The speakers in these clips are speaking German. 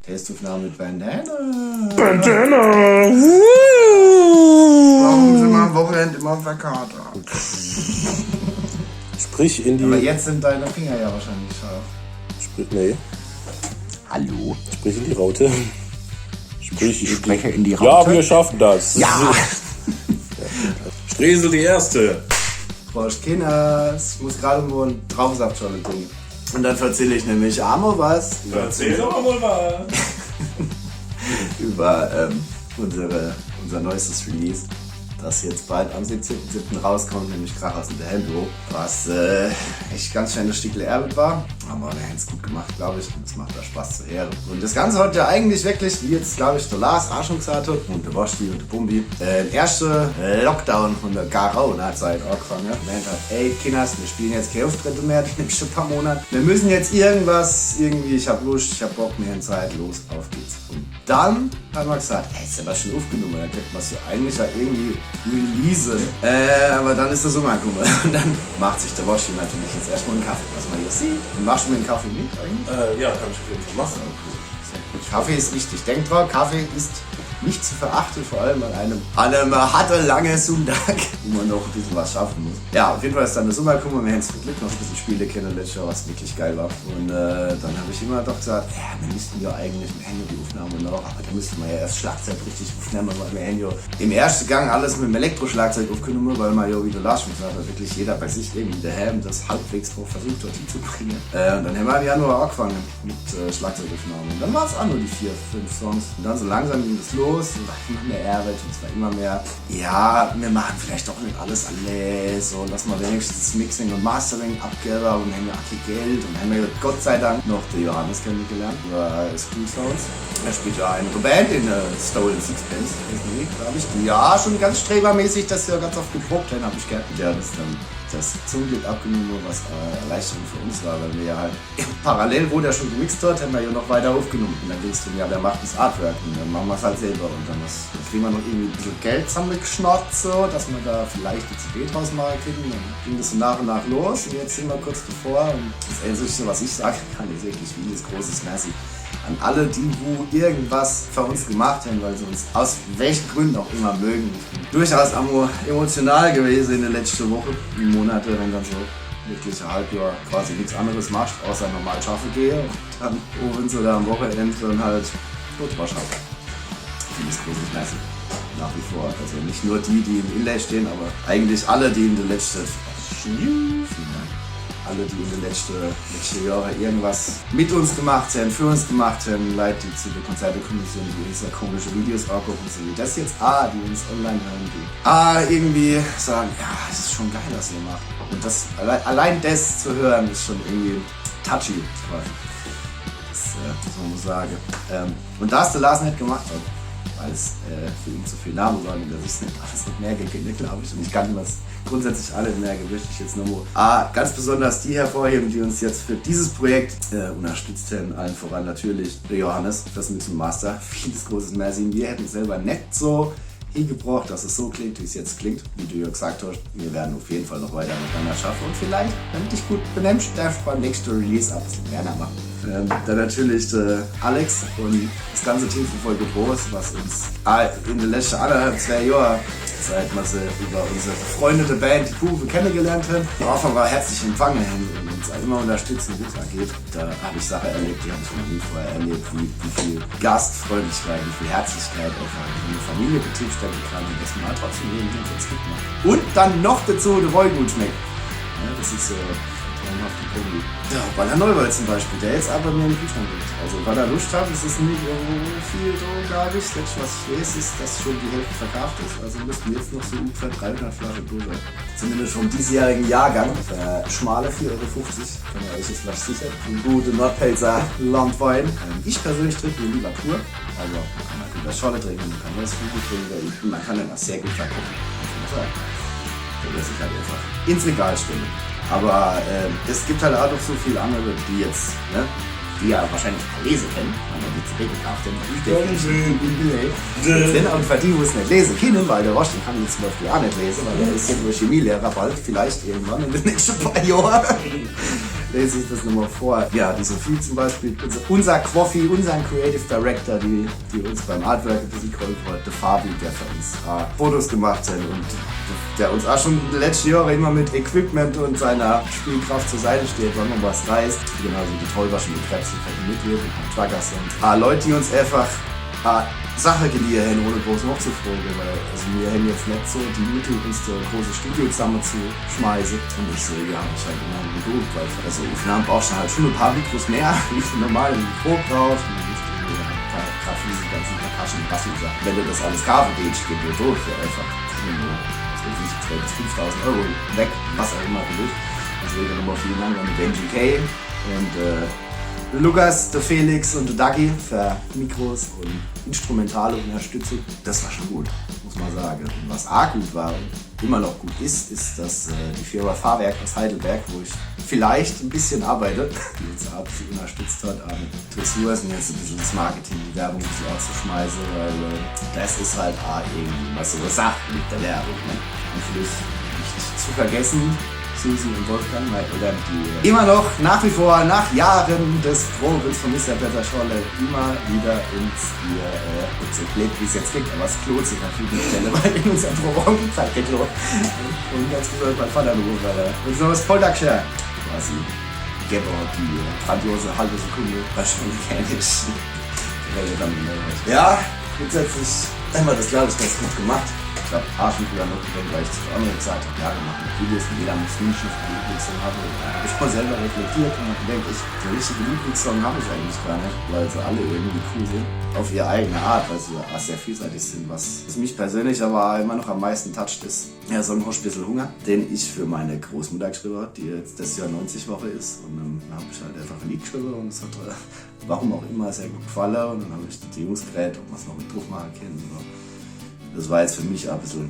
Testaufnahme mit Bandana. Warum sind wir am Wochenende immer verkatert? Sprich in die... Aber jetzt sind deine Finger ja wahrscheinlich scharf. Nee. Hallo? Sprich in die Raute. Ich spreche in die Ja, Raute. wir schaffen das. Ja! Stresel die Erste. Prost, Kinders. Ich muss gerade nur einen Traubensaftschorle trinken. Und dann erzähle ich nämlich Amo was. Erzähl doch mal was. Über unser neuestes Release, das jetzt bald am 17.07. rauskommt, nämlich Krach aus dem Helmbüro. Was echt ganz schön ein Stückle Arbeit war. Aber wir haben es gut gemacht, glaube ich. Und es macht da Spaß zu hören. Und das Ganze hat ja eigentlich wirklich, wie jetzt, glaube ich, der Lars auch schon gesagt hat, und der Woschti und der Bumbi, der erste Lockdown von der Corona-Zeit angefangen. Und er hat, ey, Kinders, wir spielen jetzt keine Auftritte mehr die nächsten paar Monate. Wir müssen jetzt irgendwie, ich hab Lust, ich hab Bock, mehr in Zeit, los, auf geht's. Und dann hat man gesagt, hey, ist ja was schon aufgenommen, da könnte man es ja eigentlich ja irgendwie releasen. Aber dann ist der Sommer gekommen. Und dann macht sich der Woschti natürlich jetzt erstmal einen Kaffee, was man hier sieht. Und machst du mir einen Kaffee mit eigentlich? Ja, kann ich auf jeden Fall machen. Kaffee ist wichtig. Denkt dran, Kaffee ist nicht zu verachten, vor allem an einem harten, langen Sonntag, wo man noch ein bisschen was schaffen muss. Ja, auf jeden Fall ist dann der Sommer gekommen, wir haben zum Glück noch ein bisschen Spiele kennen letztes Jahr, was wirklich geil war. Und dann habe ich immer doch gesagt, ja, wir müssten ja eigentlich im Handy die Aufnahme noch, aber da müssten wir ja erst Schlagzeug richtig aufnehmen, weil wir haben ja im ersten Gang alles mit dem Elektroschlagzeug aufgenommen, weil man ja, wie der Lars schon gesagt hat, wirklich jeder bei sich irgendwie daheim das halbwegs drauf versucht, dort hinzubringen. Und dann haben wir im Januar angefangen mit Schlagzeugaufnahmen. Und dann waren es auch nur die 4, 5 Songs. Und dann so langsam ging es los. Und immer mehr Arbeit und zwar immer mehr. Ja, wir machen vielleicht doch nicht alles so, lass mal wenigstens Mixing und Mastering abgeben und haben ja auch viel Geld und haben ja Gott sei Dank noch den Johannes kennengelernt über School Sounds. Er spielt ja eine Band in Stolen Sixpence, glaube ich. Ja, schon ganz strebermäßig, dass wir ganz oft geprobt haben, habe ich gehört. Ja, das ist dann das zum Glück abgenommen, was Erleichterung für uns war, weil wir ja halt parallel, wo der schon gemixt hat, haben wir ja noch weiter aufgenommen. Und dann ging es darum, ja, wer macht das Artwork? Und dann machen wir es halt selber. Und dann kriegen wir noch irgendwie ein bisschen Geld zusammengeschnort, so, dass wir da vielleicht die CD draus machen können. Dann ging das so nach und nach los. Und jetzt sind wir kurz davor. Und das Einzige, was ich sagen kann, ist wirklich wie ein großes Merci an alle, die wo irgendwas für uns gemacht haben, weil sie uns aus welchen Gründen auch immer mögen. Ich bin durchaus emotional gewesen in den letzten Wochen, Monate, wenn dann so wirklich ein Halbjahr quasi nichts anderes machst, außer normal schaffen gehe und dann oben so da am Wochenende dann halt gut was schaffen. Finde ich großes Merci. Nach wie vor. Also nicht nur die im Inlay stehen, aber eigentlich alle, die in den letzten alle, die in den letzten Jahren irgendwas mit uns gemacht haben, für uns gemacht haben, Leute, die zu den Konzerten gekommen sind, die uns komische Videos angucken, so wie das jetzt, die uns online hören, die irgendwie sagen, ja, es ist schon geil, was ihr macht. Und das, allein das zu hören, ist schon irgendwie touchy, quasi. Das muss man so sagen. Und da es der Lars nicht gemacht hat, weil es für ihn zu viel Namen waren und er sich alles nicht merken kann, glaube ich. Und ich kann was grundsätzlich alle merken, möchte ich jetzt nur ganz besonders die hervorheben, die uns jetzt für dieses Projekt unterstützt haben. Allen voran natürlich der Johannes, das Mix und Master. Vieles großes Merci. Wir hätten es selber nicht so hingebracht, dass es so klingt, wie es jetzt klingt. Wie du ja gesagt hast, wir werden auf jeden Fall noch weiter miteinander schaffen und vielleicht, wenn du dich gut benimmst, darfst du beim nächsten Release ab mehr machen. Dann natürlich Alex und das ganze Team von Folge Groß, was uns in den letzten 1,5-2 Jahren, seit wir sie über unsere befreundete Band, die Kuve, kennengelernt haben, am Anfang war herzlich empfangen und uns immer unterstützen, wie es angeht. Da habe ich Sachen erlebt, die habe ich noch nie vorher erlebt, wie viel Gastfreundlichkeit, wie viel Herzlichkeit einfach in eine Familienbetrieb stecken kann und dass man halt trotzdem jeden Tag jetzt mitmacht. Und dann noch dazu der Wollgut schmeckt. Ja, das ist so traumhafte Kombi. Ja, Baller Neuwald zum Beispiel, der jetzt aber mir im Kühlschrank liegt. Also weil er Lust hat, ist es nicht viel so, glaube ich. Das letzte, was ich lese, ist, dass schon die Hälfte verkauft ist. Also müssten jetzt noch so ungefähr 300 Flaschen Pulver. Zumindest vom diesjährigen Jahrgang. Schmale 4,50 €. Kann ihr euch jetzt vielleicht sicher. Ein guter Nordpelzer Landwein. Ich persönlich trinke ihn lieber pur. Also man kann halt über Scholle trinken, man kann das gut trinken, man kann den auch sehr gut verkochen. Der lässt sich halt einfach ins Regal stellen. Aber es gibt halt auch noch so viele andere, die jetzt, ne, die ja wahrscheinlich lesen können, weil man die CD gekauft haben. Und für die, die es nicht lesen können, weil der Rost, den kann ich zum Beispiel auch nicht lesen, weil der ist ja nur Chemielehrer bald, vielleicht irgendwann in den nächsten paar Jahren. lese ich das nochmal vor. Ja, die Sophie zum Beispiel, unser Quoffi, unseren Creative Director, die uns beim Artwork ein bisschen geholfen hat, der Fabi, der für uns Fotos gemacht hat und der uns auch schon die letzten Jahre immer mit Equipment und seiner Spielkraft zur Seite steht, wenn man was reißt. Genauso die Tollwaschen, die Krebs, die fetten Mitglieder, die Truckers und Leute, die uns einfach Sachen geliehen haben, ohne groß nachzufragen, weil also wir haben jetzt nicht so die Mittel, uns so ein großes Studio zusammen zu schmeißen. Und ich so, ja, ich halt immer gut, weil für so Aufnahmen brauchst du halt schon ein paar Mikros mehr, wie du normal im Mikro brauchst. Und dann musst du Grafie, die ganzen Percussion, Bassi-Sachen. Wenn du das alles kaufen willst, geht dir durch, ja einfach 12.000 bis 5.000 Euro weg, was auch immer du willst. Deswegen nochmal vielen Dank an den GK und Lukas, der Felix und der Dagi für Mikros und instrumentale Unterstützung. Das war schon gut, muss man sagen. Und was auch gut war und immer noch gut ist das die Firma Fahrwerk aus Heidelberg, wo ich vielleicht ein bisschen arbeite, die uns auch ein bisschen unterstützt hat, aber mit Ressourcen jetzt ein bisschen das Marketing, die Werbung ein bisschen auszuschmeißen, weil das ist halt auch irgendwie was so eine Sache mit der Werbung. Ne? Und vielleicht nicht zu vergessen, Susi und Wolfgang, oder die immer noch nach wie vor, nach Jahren des Probens von Mr. Peter Scholle, immer wieder ins so blöd wie es jetzt klingt, aber es Klo zur Verfügung stelle, weil in unserem Proberaum gibt es halt kein Klo. Und ganz besonders mein Vater berufen, weil und so das Poldakscher quasi Gebber, die grandiose halbe Sekunde, wahrscheinlich ähnlich. Ja, grundsätzlich einmal das glaube ich ganz gut gemacht. Ich habe Arschenbrüder noch gedacht, weil ich zu anderen gesagt habe, ja, wir machen Videos und jeder muss Wünschen für die Lieblingssong haben. Da habe ich mal selber reflektiert und habe gedacht, der richtige Lieblingssong habe ich eigentlich gar nicht, weil sie alle irgendwie cool sind. Auf ihre eigene Art, weil sie ja sehr vielseitig sind. Was mich persönlich aber immer noch am meisten toucht, ist der Song Hosch bisschen Hunger, den ich für meine Großmutter geschrieben habe, die jetzt das Jahr 90 Woche ist. Und dann habe ich halt einfach ein Lied geschrieben und es hat warum auch immer sehr gut gefallen. Und dann habe ich die Jungs geredet, ob man es noch mit drauf machen kann. Das war jetzt für mich ein bisschen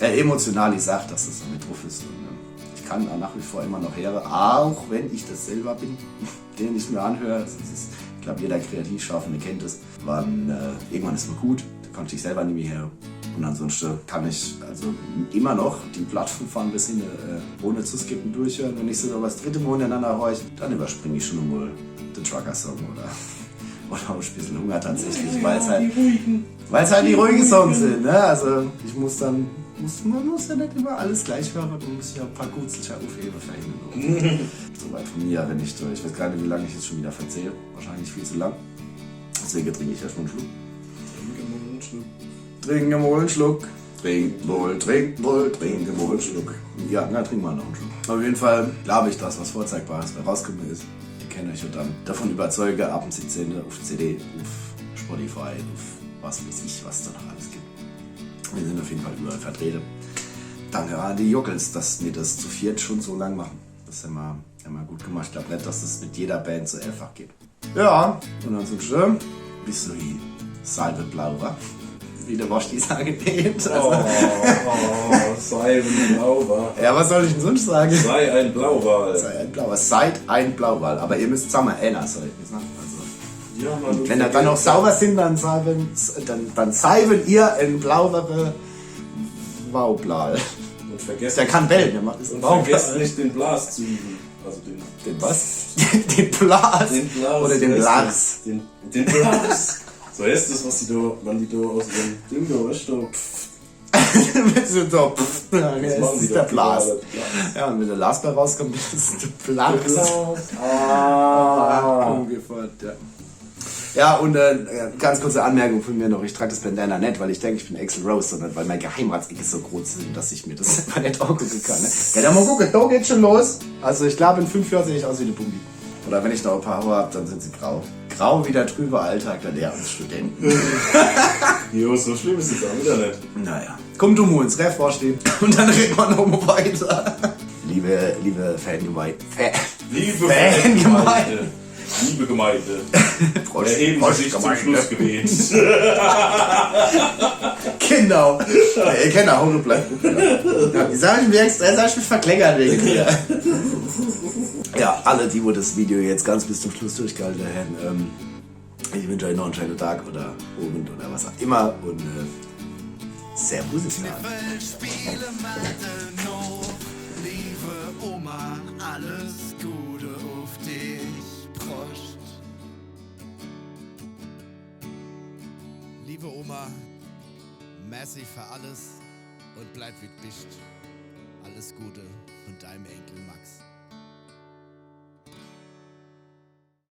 emotional gesagt, dass das mit drauf ist. Und, ich kann nach wie vor immer noch hören, auch wenn ich das selber bin, den ich mir anhöre. Ich glaube, jeder Kreativschaffende kennt es. Irgendwann ist man gut, da kann ich selber nicht mehr hören. Und ansonsten kann ich also immer noch die Plattform fahren bis hin, ohne zu skippen durchhören. Wenn ich sogar das dritte Mal hintereinander höre, dann überspringe ich schon mal den Trucker-Song oder auch ein bisschen Hunger tatsächlich, weil es halt die ruhigen Songs sind. Ne? Also ich man muss ja nicht immer alles gleich hören, man muss ja ein paar Gutzelcher aufheben verhindern. Soweit von mir, wenn ich durch. Ich weiß gar nicht, wie lange ich jetzt schon wieder verzähle. Wahrscheinlich viel zu lang. Deswegen trinke ich erstmal einen Schluck. Trinke mal einen Schluck. Trink wohl einen Schluck. Ja, na, trink mal noch einen Schluck. Auf jeden Fall glaube ich, dass was Vorzeigbares bei rausgekommen ist. Ihr kennt euch und dann davon überzeuge, ab dem 17. auf CD, auf Spotify, auf was weiß ich, was da noch alles gibt. Wir sind auf jeden Fall überall vertreten. Danke an die Jockels, dass wir das zu viert schon so lang machen. Das haben wir gut gemacht. Ich glaube nicht, dass es mit jeder Band so einfach geht. Ja, und ansonsten bist du wie Salbeblau, wa? Wie der Wasch die sagen geht. Also. Sei ein Blauwal. Ja, was soll ich denn sonst sagen? Sei ein Blauwal. Sei ein Blauwal. Seid ein Blauwal. Aber ihr müsst zusammen einer sein. Ja, Mann, wenn ihr dann noch sauber sind, dann salben ihr ein blauere Waublal. Und vergesst der kann bellen, der macht es. Und vergesst nicht den Blas zu üben. Also den was? Den Blas? Den Blas. Oder den Lars? Den Blas. So heißt das, was man die da aus dem Ding da ist. So, das ist der Blas. Ja, und wenn der Lars bei rauskommt, ist es der Blas. Ungefähr, ja. Ja, und ganz kurze Anmerkung von mir noch. Ich trage das Bandana nicht, weil ich denke, ich bin Axl Rose, sondern weil mein Geheimratseck so groß ist, dass ich mir das einfach nicht angucken kann. Ne? Ja, dann mal gucken, da geht's schon los. Also ich glaube, in 5 Jahren sehe ich aus wie eine Bumbi. Oder wenn ich noch ein paar Haare habe, dann sind sie grau. Grau wie der trübe Alltag der Lehramtsstudenten. Jo, so schlimm ist es auch wieder nicht. Naja, komm du mal ins Ref vorstehen und dann reden wir noch mal weiter. Liebe Fangemeinde. Liebe Gemeinde, erheben Sie sich zum Schlussgebet. Genau. Ihr kennt auch Hunde bleiben. Ja, sag ich mir extra, sag ich mich verklängert wegen dir. Ja, alle, die das Video jetzt ganz bis zum Schluss durchgehalten haben, ich wünsche euch noch einen schönen Tag oder Abend oder was auch immer und Servus. Liebe Oma, alles Gute. auf dich Prost. Liebe Oma, merci für alles und bleib wie du bist. Alles Gute von deinem Enkel Max.